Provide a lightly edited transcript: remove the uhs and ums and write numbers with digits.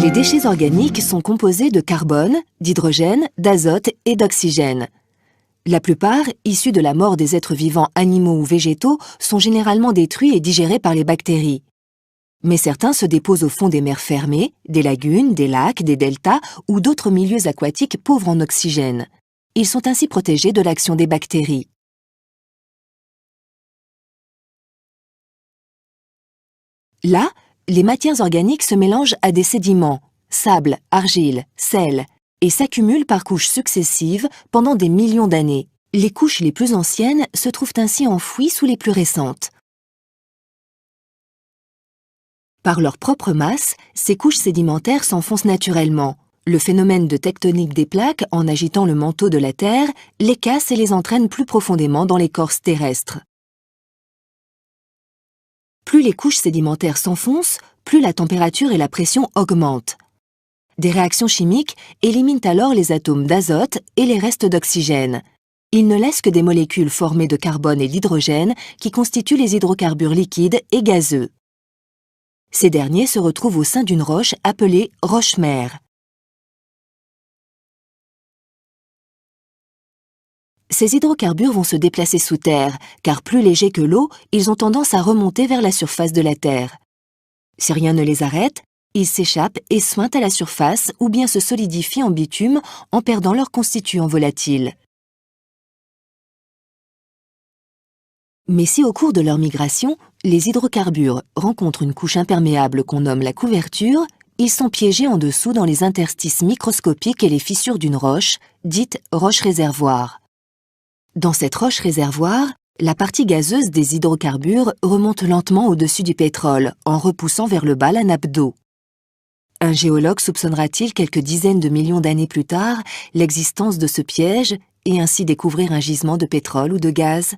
Les déchets organiques sont composés de carbone, d'hydrogène, d'azote et d'oxygène. La plupart, issus de la mort des êtres vivants animaux ou végétaux, sont généralement détruits et digérés par les bactéries. Mais certains se déposent au fond des mers fermées, des lagunes, des lacs, des deltas ou d'autres milieux aquatiques pauvres en oxygène. Ils sont ainsi protégés de l'action des bactéries. Là, les matières organiques se mélangent à des sédiments, sable, argile, sel, et s'accumulent par couches successives pendant des millions d'années. Les couches les plus anciennes se trouvent ainsi enfouies sous les plus récentes. Par leur propre masse, ces couches sédimentaires s'enfoncent naturellement. Le phénomène de tectonique des plaques, en agitant le manteau de la Terre, les casse et les entraîne plus profondément dans l'écorce terrestre. Plus les couches sédimentaires s'enfoncent, plus la température et la pression augmentent. Des réactions chimiques éliminent alors les atomes d'azote et les restes d'oxygène. Ils ne laissent que des molécules formées de carbone et d'hydrogène qui constituent les hydrocarbures liquides et gazeux. Ces derniers se retrouvent au sein d'une roche appelée roche-mère. Ces hydrocarbures vont se déplacer sous terre, car plus légers que l'eau, ils ont tendance à remonter vers la surface de la Terre. Si rien ne les arrête, ils s'échappent et suintent à la surface ou bien se solidifient en bitume en perdant leurs constituants volatiles. Mais si au cours de leur migration, les hydrocarbures rencontrent une couche imperméable qu'on nomme la couverture, ils sont piégés en dessous dans les interstices microscopiques et les fissures d'une roche, dite roche-réservoir. Dans cette roche-réservoir, la partie gazeuse des hydrocarbures remonte lentement au-dessus du pétrole, en repoussant vers le bas la nappe d'eau. Un géologue soupçonnera-t-il quelques dizaines de millions d'années plus tard l'existence de ce piège et ainsi découvrir un gisement de pétrole ou de gaz ?